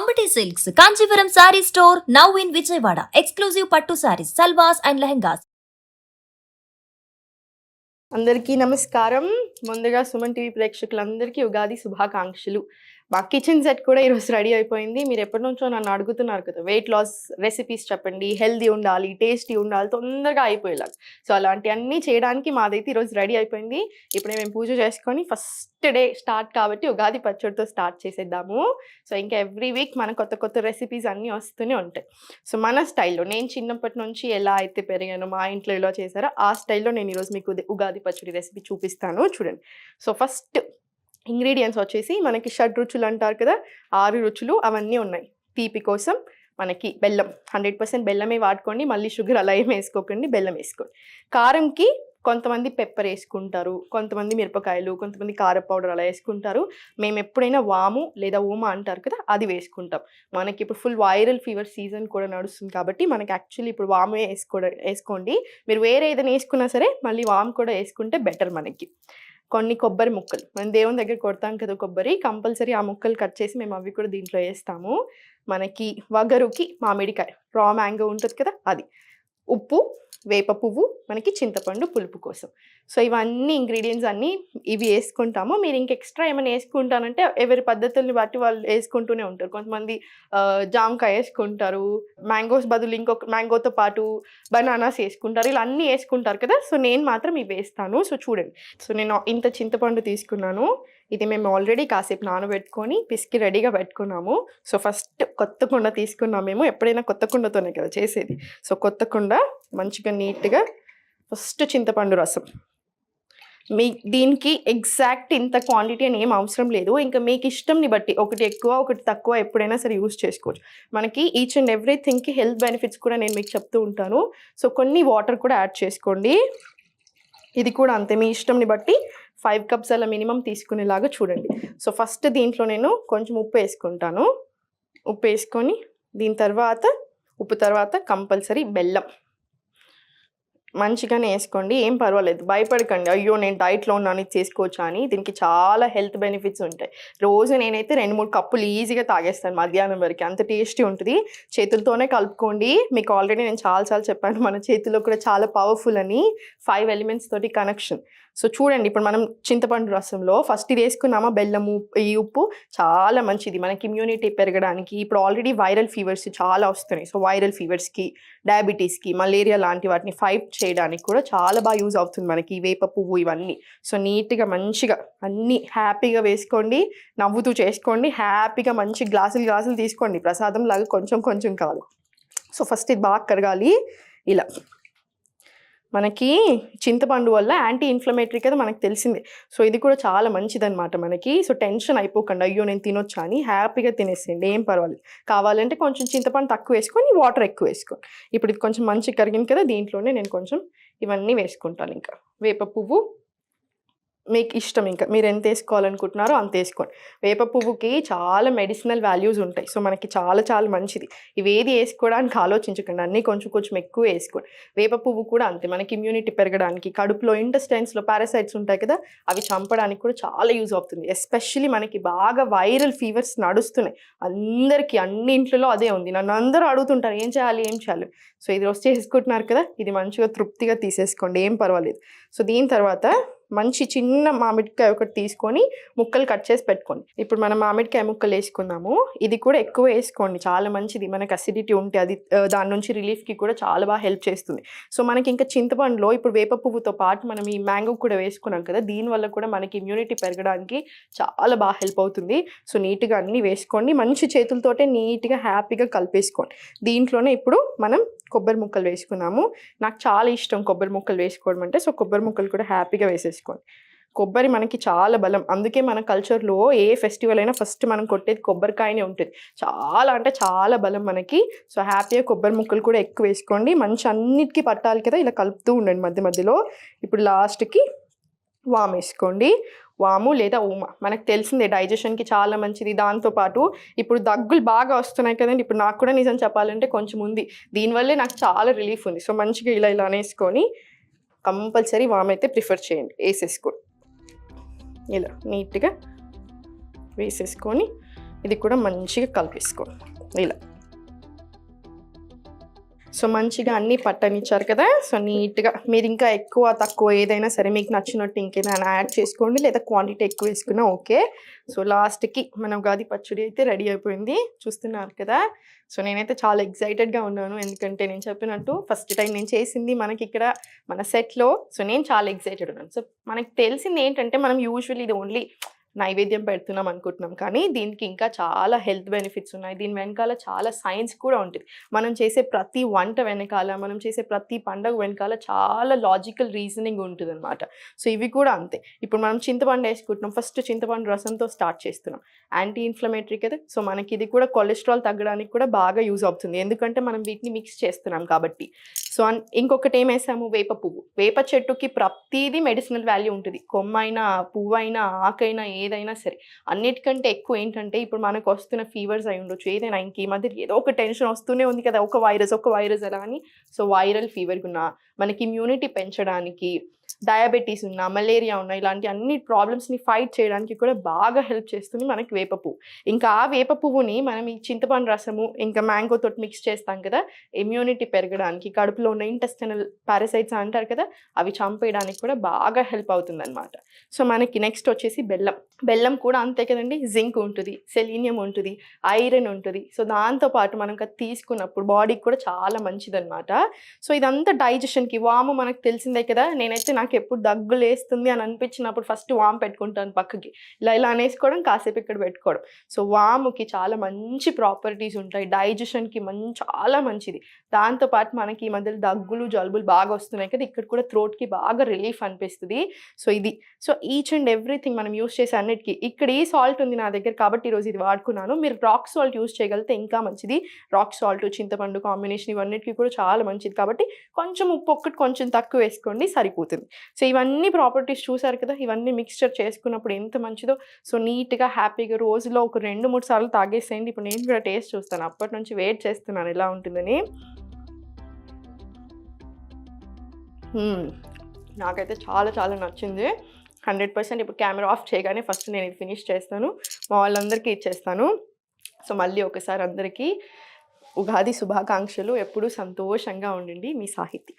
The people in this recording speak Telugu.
Ambati Silks, Kanchipuram Saree Store, now in Vijayawada. Exclusive Pattu Sarees, Salwas and Lehengas. అందరికీ నమస్కారం. ముందుగా సుమన్ టీవీ ప్రేక్షకులందరికీ ఉగాది శుభాకాంక్షలు. మా కిచెన్ సెట్ కూడా ఈరోజు రెడీ అయిపోయింది. మీరు ఎప్పటి నుంచో నన్ను అడుగుతున్నారు కదా, వెయిట్ లాస్ రెసిపీస్ చెప్పండి, హెల్దీ ఉండాలి, టేస్టీ ఉండాలి, తొందరగా అయిపోయేలాగా. సో అలాంటివన్నీ చేయడానికి మాదైతే ఈరోజు రెడీ అయిపోయింది. ఇప్పుడే మేము పూజ చేసుకొని ఫస్ట్ డే స్టార్ట్ కాబట్టి ఉగాది పచ్చడితో స్టార్ట్ చేసేద్దాము. సో ఇంకా ఎవ్రీ వీక్ మన కొత్త కొత్త రెసిపీస్ అన్నీ వస్తూనే ఉంటాయి. సో మన స్టైల్లో, నేను చిన్నప్పటి నుంచి ఎలా అయితే పెరిగానో, మా ఇంట్లో ఎలా చేశారో ఆ స్టైల్లో నేను ఈరోజు మీకు ఉగాది పచ్చడి రెసిపీ చూపిస్తాను. చూడండి. సో ఫస్ట్ ఇంగ్రీడియంట్స్ వచ్చేసి మనకి 6 రుచులు అంటారు కదా, 6 రుచులు అవన్నీ ఉన్నాయి. తీపి కోసం మనకి బెల్లం, 100% బెల్లమే వాడుకోండి, మళ్ళీ షుగర్ అలా ఏం వేసుకోకండి, బెల్లం వేసుకోండి. కారంకి కొంతమంది పెప్పర్ వేసుకుంటారు, కొంతమంది మిరపకాయలు, కొంతమంది కార పౌడర్ అలా వేసుకుంటారు. మేము ఎప్పుడైనా వాము లేదా ఓమా అంటారు కదా, అది వేసుకుంటాం. మనకి ఇప్పుడు ఫుల్ వైరల్ ఫీవర్ సీజన్ కూడా నడుస్తుంది కాబట్టి మనకి యాక్చువల్లీ ఇప్పుడు వాము వేసుకోండి. మీరు వేరే ఏదైనా వేసుకున్నా సరే మళ్ళీ వాము కూడా వేసుకుంటే బెటర్. మనకి కొన్ని కొబ్బరి ముక్కలు, మనం దేవుని దగ్గర కొడతాం కదా కొబ్బరి, కంపల్సరీ ఆ ముక్కలు కట్ చేసి మేము అవి కూడా దీంట్లో వేస్తాము. మనకి వగరుకి మామిడికాయ, రా మ్యాంగో ఉంటుంది కదా అది, ఉప్పు, వేప పువ్వు, మనకి చింతపండు పులుపు కోసం. సో ఇవన్నీ ఇంగ్రీడియంట్స్ అన్నీ ఇవి వేసుకుంటాము. మీరు ఇంక ఎక్స్ట్రా ఏమైనా వేసుకుంటానంటే ఎవరి పద్ధతుల్ని బట్టి వాళ్ళు వేసుకుంటూనే ఉంటారు. కొంతమంది జామకాయ వేసుకుంటారు, మ్యాంగోస్ బదులు ఇంకొక మ్యాంగోతో పాటు బనానాస్ వేసుకుంటారు, ఇలా అన్నీ వేసుకుంటారు కదా. సో నేను మాత్రం ఇవి వేస్తాను. సో చూడండి. సో నేను ఇంత చింతపండు తీసుకున్నాను. ఇది మేము ఆల్రెడీ కాసేపు నానబెట్టుకొని పిసికి రెడీగా పెట్టుకున్నాము. సో ఫస్ట్ కొత్త కుండ తీసుకున్నాము. మేము ఎప్పుడైనా కొత్త కుండతోనే కదా చేసేది. సో కొత్త కుండ మంచిగా నీట్గా ఫస్ట్ చింతపండు రసం. దీనికి ఎగ్జాక్ట్ ఇంత క్వాంటిటీ అని ఏం అవసరం లేదు. ఇంకా మీకు ఇష్టంని బట్టి ఒకటి ఎక్కువ ఒకటి తక్కువ ఎప్పుడైనా సరే యూజ్ చేసుకోవచ్చు. మనకి ఈచ్ అండ్ ఎవ్రీథింగ్కి హెల్త్ బెనిఫిట్స్ కూడా నేను మీకు చెప్తూ ఉంటాను. సో కొన్ని వాటర్ కూడా యాడ్ చేసుకోండి. ఇది కూడా అంతే, మీ ఇష్టంని బట్టి 5 కప్స్ అలా మినిమం తీసుకునేలాగా చూడండి. సో ఫస్ట్ దీంట్లో నేను కొంచెం ఉప్పు వేసుకుంటాను. ఉప్పు వేసుకొని దీని తర్వాత ఉప్పు తర్వాత కంపల్సరీ బెల్లం మంచిగానే వేసుకోండి, ఏం పర్వాలేదు, భయపడకండి అయ్యో నేను డైట్లో ఉన్నాను ఇది చేసుకోవచ్చా అని. దీనికి చాలా హెల్త్ బెనిఫిట్స్ ఉంటాయి. రోజు నేనైతే 2-3 కప్పులు ఈజీగా తాగేస్తాను మధ్యాహ్నం వరకు, అంత టేస్టీ ఉంటుంది. చేతులతోనే కలుపుకోండి. మీకు ఆల్రెడీ నేను చాలాసార్లు చెప్పాను మన చేతిలో కూడా చాలా పవర్ఫుల్ అని, 5 ఎలిమెంట్స్ తోటి కనెక్షన్. సో చూడండి, ఇప్పుడు మనం చింతపండు రసంలో ఫస్ట్ ఇది వేసుకున్నామా, బెల్లము, ఈ ఉప్పు చాలా మంచిది మనకి ఇమ్యూనిటీ పెరగడానికి. ఇప్పుడు ఆల్రెడీ వైరల్ ఫీవర్స్ చాలా వస్తున్నాయి. సో వైరల్ ఫీవర్స్కి, డయాబెటీస్కి, మలేరియా లాంటి వాటిని ఫైట్ చేయడానికి కూడా చాలా బాగా యూజ్ అవుతుంది మనకి వేప పువ్వు ఇవన్నీ. సో నీట్గా మంచిగా అన్నీ హ్యాపీగా వేసుకోండి, నవ్వుతూ చేసుకోండి, హ్యాపీగా మంచి గ్లాసులు తీసుకోండి. ప్రసాదం లాగా కొంచెం కొంచెం కాదు. సో ఫస్ట్ ఇది బాగా కరగాలి. ఇలా మనకి చింతపండు వల్ల యాంటీ ఇన్ఫ్లమేటరీ కదా మనకు తెలిసిందే. సో ఇది కూడా చాలా మంచిదన్నమాట మనకి. సో టెన్షన్ అయిపోకండి అయ్యో నేను తినొచ్చా అని, హ్యాపీగా తినేసేయండి, ఏం పర్వాలేదు. కావాలంటే కొంచెం చింతపండు తక్కువ వేసుకొని వాటర్ ఎక్కువ వేసుకోండి. ఇప్పుడు ఇది కొంచెం మంచిగా కరిగింది కదా, దీంట్లోనే నేను కొంచెం ఇవన్నీ వేసుకుంటాను. ఇంకా వేప పువ్వు మీకు ఇష్టం, ఇంకా మీరు ఎంత వేసుకోవాలనుకుంటున్నారో అంత వేసుకోండి. వేప పువ్వుకి చాలా మెడిసినల్ వాల్యూస్ ఉంటాయి. సో మనకి చాలా చాలా మంచిది. ఇవేది వేసుకోవడానికి ఆలోచించకండి, అన్నీ కొంచెం కొంచెం ఎక్కువ వేసుకోండి. వేప పువ్వు కూడా అంతే, మనకి ఇమ్యూనిటీ పెరగడానికి, కడుపులో ఇంటెస్టైన్స్లో పారాసైట్స్ ఉంటాయి కదా, అవి చంపడానికి కూడా చాలా యూజ్ అవుతుంది. ఎస్పెషల్లీ మనకి బాగా వైరల్ ఫీవర్స్ నడుస్తున్నాయి అందరికీ, అన్ని ఇంట్లో అదే ఉంది. నన్ను అందరూ అడుగుతుంటారు ఏం చేయాలి. సో ఇది రోజు చేసుకుంటున్నారు కదా, ఇది మంచిగా తృప్తిగా తీసేసుకోండి, ఏం పర్వాలేదు. సో దీని తర్వాత మంచి చిన్న మామిడికాయ ఒకటి తీసుకొని ముక్కలు కట్ చేసి పెట్టుకోండి. ఇప్పుడు మనం మామిడికాయ ముక్కలు వేసుకుందాము. ఇది కూడా ఎక్కువ వేసుకోండి, చాలా మంచిది. మనకు అసిడిటీ ఉంటే అది దాని నుంచి రిలీఫ్కి కూడా చాలా బాగా హెల్ప్ చేస్తుంది. సో మనకి ఇంకా చింతపండులో ఇప్పుడు వేప పువ్వుతో పాటు మనం ఈ మ్యాంగో కూడా వేసుకున్నాం కదా, దీనివల్ల కూడా మనకి ఇమ్యూనిటీ పెరగడానికి చాలా బాగా హెల్ప్ అవుతుంది. సో నీట్గా అన్నీ వేసుకోండి, మంచి చేతులతోటే నీట్గా హ్యాపీగా కలిపేసుకోండి. దీంట్లోనే ఇప్పుడు మనం కొబ్బరి ముక్కలు వేసుకున్నాము. నాకు చాలా ఇష్టం కొబ్బరి ముక్కలు వేసుకోవడం అంటే. సో కొబ్బరి ముక్కలు కూడా హ్యాపీగా వేసేసుకోండి. కొబ్బరి మనకి చాలా బలం, అందుకే మన కల్చర్లో ఏ ఫెస్టివల్ అయినా ఫస్ట్ మనం కొట్టేది కొబ్బరికాయనే ఉంటుంది. చాలా అంటే చాలా బలం మనకి. సో హ్యాపీగా కొబ్బరి ముక్కలు కూడా ఎక్కువ వేసుకోండి. మంచి అన్నిటికీ పట్టాలి కదా, ఇలా కలుపుతూ ఉండండి మధ్య మధ్యలో. ఇప్పుడు లాస్ట్కి వాము వేసుకోండి. వాము లేదా ఓమా మనకు తెలిసిందే డైజెషన్కి చాలా మంచిది. దాంతోపాటు ఇప్పుడు దగ్గులు బాగా వస్తున్నాయి కదండి, ఇప్పుడు నాకు కూడా నిజం చెప్పాలంటే కొంచెం ఉంది, దీనివల్లే నాకు చాలా రిలీఫ్ ఉంది. సో మంచిగా ఇలా అనేసుకొని కంపల్సరీ వాము అయితే ప్రిఫర్ చేయండి, వేసేసుకోండి. ఇలా నీట్గా వేసేసుకొని ఇది కూడా మంచిగా కలిపేసుకో ఇలా. సో మంచిగా అన్నీ పట్టనిచ్చారు కదా. సో నీట్గా మీరు ఇంకా ఎక్కువ తక్కువ ఏదైనా సరే మీకు నచ్చినట్టు ఇంకేదైనా యాడ్ చేసుకోండి, లేదా క్వాంటిటీ ఎక్కువ వేసుకున్నా ఓకే. సో లాస్ట్కి మన ఉగాది పచ్చడి అయితే రెడీ అయిపోయింది, చూస్తున్నారు కదా. సో నేనైతే చాలా ఎక్సైటెడ్గా ఉన్నాను, ఎందుకంటే నేను చెప్పినట్టు ఫస్ట్ టైం నేను చేసింది మనకి ఇక్కడ మన సెట్లో. సో నేను చాలా ఎక్సైటెడ్ ఉన్నాను. సో మనకి తెలిసింది ఏంటంటే మనం యూజువల్లీ ఇది ఓన్లీ నైవేద్యం పెడుతున్నాం అనుకుంటున్నాం, కానీ దీనికి ఇంకా చాలా హెల్త్ బెనిఫిట్స్ ఉన్నాయి. దీని వెనకాల చాలా సైన్స్ కూడా ఉంటుంది. మనం చేసే ప్రతి వంట వెనకాల, మనం చేసే ప్రతి పండగ వెనకాల చాలా లాజికల్ రీజనింగ్ ఉంటుంది అనమాట. సో ఇవి కూడా అంతే. ఇప్పుడు మనం చింతపండు వేసుకుంటున్నాం, ఫస్ట్ చింతపండు రసంతో స్టార్ట్ చేస్తున్నాం, యాంటీ ఇన్ఫ్లమేటరీ కదా. సో మనకి ఇది కూడా కొలెస్ట్రాల్ తగ్గడానికి కూడా బాగా యూజ్ అవుతుంది, ఎందుకంటే మనం వీటిని మిక్స్ చేస్తున్నాం కాబట్టి. సో ఇంకొకటి ఏం వేసాము, వేప పువ్వు. వేప చెట్టుకి ప్రతిదీ మెడిసినల్ వాల్యూ ఉంటుంది, కొమ్మైనా పువ్వైనా ఆకైనా ఏదైనా సరే. అన్నిటికంటే ఎక్కువ ఏంటంటే ఇప్పుడు మనకు వస్తున్న ఫీవర్స్ అయి ఉండొచ్చు, ఏదైనా ఇంక ఈ మధ్య ఏదో ఒక టెన్షన్ వస్తూనే ఉంది కదా, ఒక వైరస్ అలా అని. సో వైరల్ ఫీవర్కి ఉన్న, మనకి ఇమ్యూనిటీ పెంచడానికి, డయాబెటీస్ ఉన్నా, మలేరియా ఉన్నా, ఇలాంటి అన్ని ప్రాబ్లమ్స్ని ఫైట్ చేయడానికి కూడా బాగా హెల్ప్ చేస్తుంది మనకి వేప పువ్వు. ఇంకా ఆ వేప పువ్వుని మనం ఈ చింతపండు రసము ఇంకా మ్యాంగో తోటి మిక్స్ చేస్తాం కదా, ఇమ్యూనిటీ పెరగడానికి, కడుపులో ఉన్న ఇంటెస్టినల్ పారాసైట్స్ అంటారు కదా, అవి చంపేయడానికి కూడా బాగా హెల్ప్ అవుతుంది అనమాట. సో మనకి నెక్స్ట్ వచ్చేసి బెల్లం. బెల్లం కూడా అంతే కదండి, జింక్ ఉంటుంది, సెలీనియం ఉంటుంది, ఐరన్ ఉంటుంది. సో దాంతోపాటు మనం తీసుకున్నప్పుడు బాడీకి కూడా చాలా మంచిదన్నమాట. సో ఇదంతా డైజెషన్కి. వాము మనకు తెలిసిందే కదా, నేనైతే నాకు ఎప్పుడు దగ్గు లేస్తుంది అని అనిపించినప్పుడు ఫస్ట్ వాము పెట్టుకుంటాను పక్కకి, ఇలా అనేసుకోవడం, కాసేపు ఇక్కడ పెట్టుకోవడం. సో వాముకి చాలా మంచి ప్రాపర్టీస్ ఉంటాయి, డైజెషన్కి చాలా మంచిది. దాంతోపాటు మనకి ఈ మధ్యలో దగ్గులు జలుబులు బాగా వస్తున్నాయి కదా, ఇక్కడ కూడా థ్రోట్కి బాగా రిలీఫ్ అనిపిస్తుంది. సో ఇది. సో ఈచ్ అండ్ ఎవ్రీథింగ్ మనం యూస్ చేసే అన్నిటికీ. ఇక్కడ ఈ సాల్ట్ ఉంది నా దగ్గర కాబట్టి ఈరోజు ఇది వాడుకున్నాను. మీరు రాక్ సాల్ట్ యూస్ చేయగలిగితే ఇంకా మంచిది. రాక్ సాల్ట్ చింతపండు కాంబినేషన్ ఇవన్నిటికీ కూడా చాలా మంచిది, కాబట్టి కొంచెం ఉప్పు ఒక్కటి కొంచెం తక్కువ వేసుకోండి, సరిపోతుంది. సో ఇవన్నీ ప్రాపర్టీస్ చూసారు కదా, ఇవన్నీ మిక్స్చర్ చేసుకున్నప్పుడు ఎంత మంచిదో. సో నీట్గా హ్యాపీగా రోజులో ఒక 2-3 సార్లు తాగేసేయండి. ఇప్పుడు నేను కూడా టేస్ట్ చూస్తాను, అప్పటి నుంచి వెయిట్ చేస్తున్నాను ఎలా ఉంటుందని. నాకైతే చాలా చాలా నచ్చింది, 100%. ఇప్పుడు కెమెరా ఆఫ్ చేయగానే ఫస్ట్ నేను ఇది ఫినిష్ చేస్తాను, మా వాళ్ళందరికీ ఇచ్చేస్తాను. సో మళ్ళీ ఒకసారి అందరికీ ఉగాది శుభాకాంక్షలు. ఎప్పుడూ సంతోషంగా ఉండండి. మీ సాహితి.